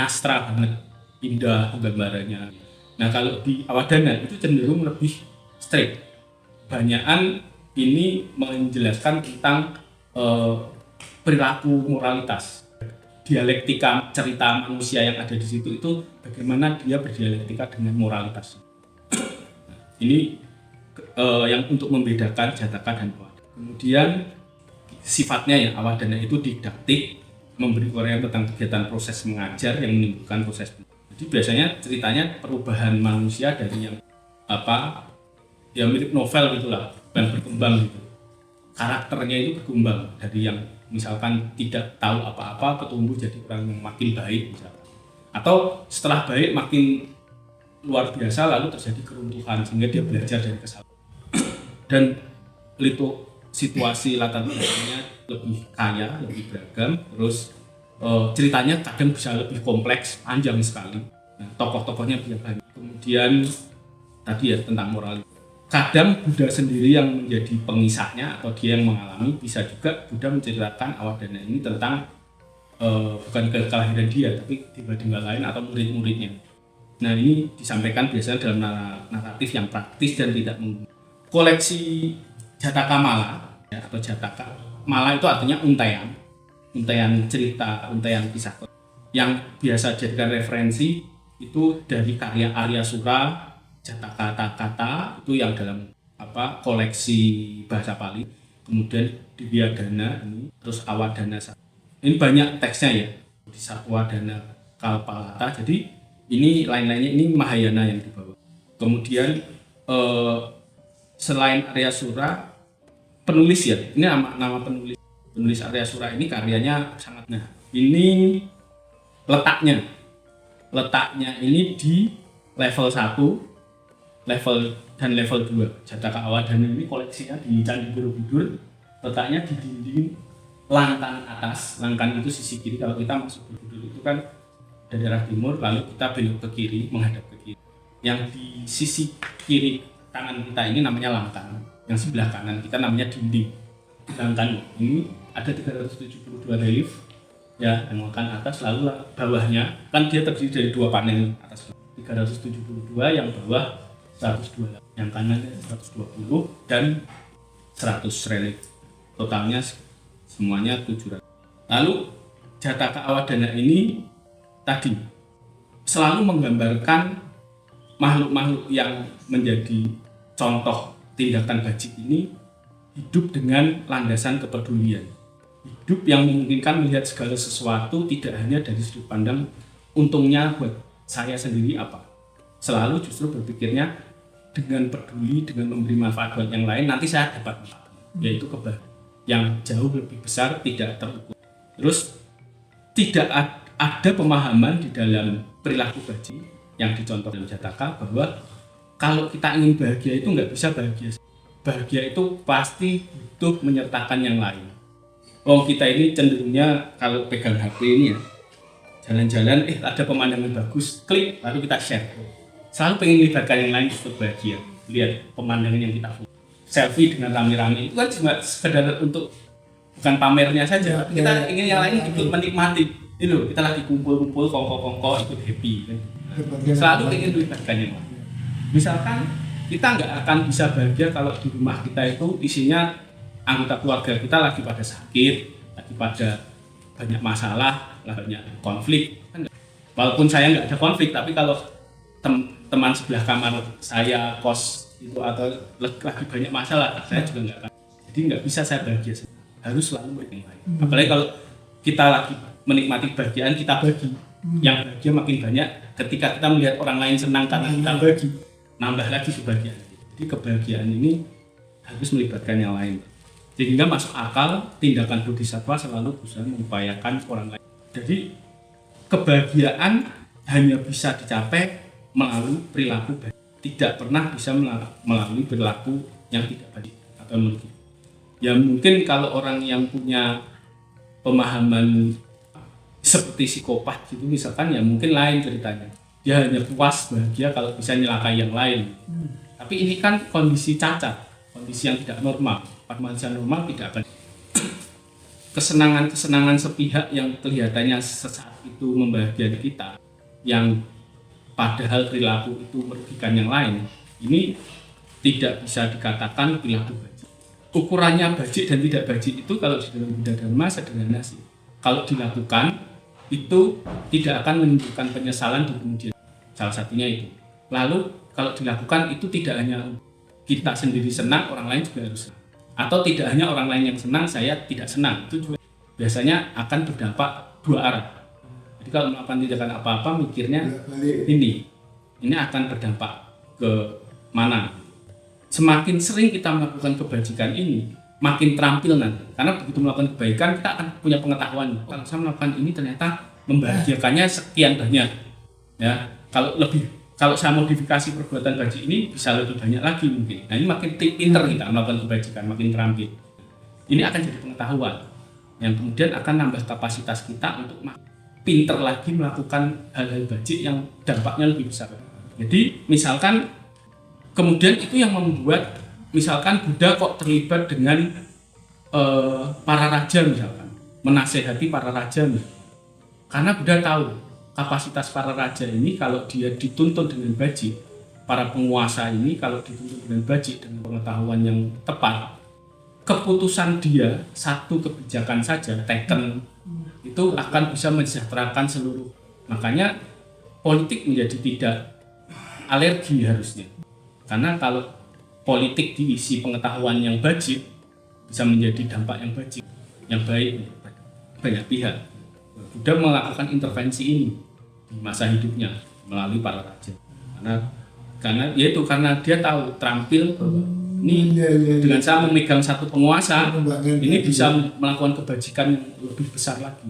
nyastra banget, indah gambarannya. Nah kalau di Awadana itu cenderung lebih straight. Banyakan ini menjelaskan tentang perilaku moralitas, dialektika cerita manusia yang ada di situ itu bagaimana dia berdialektika dengan moralitas. Ini yang untuk membedakan Jataka dan Awadana. Kemudian sifatnya ya Awadana itu didaktik, memberi uraian tentang kegiatan proses mengajar yang menimbulkan proses. Jadi biasanya ceritanya perubahan manusia dari yang ya mirip novel gitulah, bukan berkembang gitu. Karakternya itu berkembang dari yang misalkan tidak tahu apa-apa tumbuh jadi orang yang makin baik misalkan. Atau setelah baik makin luar biasa lalu terjadi keruntuhan sehingga dia belajar dari kesalahan. Dan itu situasi latar belakangnya lebih kaya, lebih beragam, terus ceritanya kadang bisa lebih kompleks, panjang sekali. Nah, tokoh-tokohnya banyak. Kemudian tadi ya tentang moral. Kadang Buddha sendiri yang menjadi pengisahnya atau dia yang mengalami, bisa juga Buddha menceritakan Awadana ini tentang bukan kelahiran dia, tapi tiba-tiba lain atau murid-muridnya. Nah ini disampaikan biasanya dalam naratif yang praktis dan tidak menggunakan koleksi Jataka Mala ya, atau Jataka Mala itu artinya untaian cerita, untaian kisah yang biasa dijadikan referensi itu dari karya Arya Sura, Jataka kata itu yang dalam koleksi bahasa Pali, kemudian Divyadana ini, terus Awadana. Ini banyak teksnya ya di Satwadana Kalpalata. Jadi ini lain-lainnya ini Mahayana yang dibawa. Kemudian selain Arya Sura, penulis ya, ini nama penulis Arya Sura ini karyanya sangat. Nah ini letaknya ini di level 1, level 2. Jataka Awadana ini koleksinya di Candi Borobudur, letaknya di dinding Langkan atas. Langkan itu sisi kiri. Kalau kita masuk Borobudur itu kan dari arah timur, lalu kita belok ke kiri, menghadap ke kiri. Yang di sisi kiri kanan kita ini namanya Langkan, yang sebelah kanan kita namanya dinding. Langkan ini ada 372 relief ya, yang Langkan atas, lalu bawahnya kan dia terdiri dari 2 panel, atas 372, yang bawah 102, yang kanan 120 dan 100 relief. Totalnya semuanya 700. Lalu Jataka Awadana ini tadi selalu menggambarkan makhluk-makhluk yang menjadi contoh tindakan bajik ini hidup dengan landasan kepedulian. Hidup yang memungkinkan melihat segala sesuatu tidak hanya dari sudut pandang untungnya buat saya sendiri apa. Selalu justru berpikirnya dengan peduli, dengan memberi manfaat buat yang lain, nanti saya dapat manfaat, yaitu kebahagiaan yang jauh lebih besar, tidak terukur. Terus tidak ada pemahaman di dalam perilaku bajik yang dicontoh dalam Jataka bahwa kalau kita ingin bahagia itu nggak bisa bahagia. Bahagia itu pasti butuh menyertakan yang lain. Kita ini cenderungnya kalau pegang HP ini ya, jalan-jalan ada pemandangan bagus, klik lalu kita share. Selalu pengen melibatkan yang lain untuk bahagia. Lihat pemandangan yang kita foto. Selfie dengan rame-rame itu kan cuma sekedar untuk bukan pamernya saja, tapi kita ingin yang lain ikut menikmati. Itu kita lagi kumpul-kumpul, kongko-kongko ikut happy kan. Selalu ingin melibatkan yang lain. Misalkan kita nggak akan bisa bahagia kalau di rumah kita itu isinya anggota keluarga kita lagi pada sakit, lagi pada banyak masalah, banyak konflik. Walaupun saya nggak ada konflik, tapi kalau teman sebelah kamar saya kos itu atau lagi banyak masalah, saya juga nggak akan. Jadi nggak bisa saya bahagia, harus selalu yang lain. Apalagi kalau kita lagi menikmati kebahagiaan, kita bagi. Yang bahagia makin banyak ketika kita melihat orang lain senang karena kita bagi, nambah lagi kebahagiaan. Jadi kebahagiaan ini harus melibatkan yang lain. Sehingga masuk akal tindakan bodhisattva selalu berusaha mengupayakan orang lain. Jadi kebahagiaan hanya bisa dicapai melalui perilaku baik. Tidak pernah bisa melalui perilaku yang tidak baik atau merugikan. Ya mungkin kalau orang yang punya pemahaman seperti psikopat gitu misalkan, ya mungkin lain ceritanya. Dia hanya puas bahagia kalau bisa nyelakai yang lain. Tapi ini kan kondisi cacat, kondisi yang tidak normal. Manusia normal tidak akan. kesenangan-kesenangan sepihak yang kelihatannya sesaat itu membahagiakan kita, yang padahal perilaku itu merugikan yang lain, ini tidak bisa dikatakan perilaku bajik. Ukurannya bajik dan tidak bajik itu kalau di dalam Buddha Dharma sederhana sih. Kalau dilakukan itu tidak akan menimbulkan penyesalan di kemudian. Salah satunya itu. Lalu kalau dilakukan itu tidak hanya kita sendiri senang, orang lain juga harus senang. Atau tidak hanya orang lain yang senang, saya tidak senang. Itu juga biasanya akan berdampak dua arah. Jadi kalau melakukan tindakan apa-apa mikirnya ini akan berdampak ke mana. Semakin sering kita melakukan kebajikan ini, makin terampil nanti. Karena begitu melakukan kebaikan, kita akan punya pengetahuan. Kalau saya melakukan ini ternyata membahagiakannya sekian banyak. Ya, kalau saya modifikasi perbuatan bajik ini bisa lebih banyak lagi mungkin. Nah ini makin pinter kita melakukan kebajikan, makin terampil. Ini akan jadi pengetahuan yang kemudian akan nambah kapasitas kita untuk pinter lagi melakukan hal-hal bajik yang dampaknya lebih besar. Jadi misalkan kemudian itu yang membuat misalkan Buddha kok terlibat dengan para raja misalkan, menasehati para raja karena Buddha tahu kapasitas para raja ini kalau dia dituntun dengan bajik, para penguasa ini kalau dituntun dengan bajik dengan pengetahuan yang tepat, keputusan dia satu kebijakan saja taken itu akan bisa mensejahterakan seluruh. Makanya politik menjadi tidak alergi harusnya. Karena kalau politik diisi pengetahuan yang bajik bisa menjadi dampak yang bajik, yang baik banyak pihak. Buddha melakukan intervensi ini di masa hidupnya melalui para raja. Karena dia tahu terampil bahwa ini dengan saya memegang satu penguasa ini bisa melakukan kebajikan yang lebih besar lagi.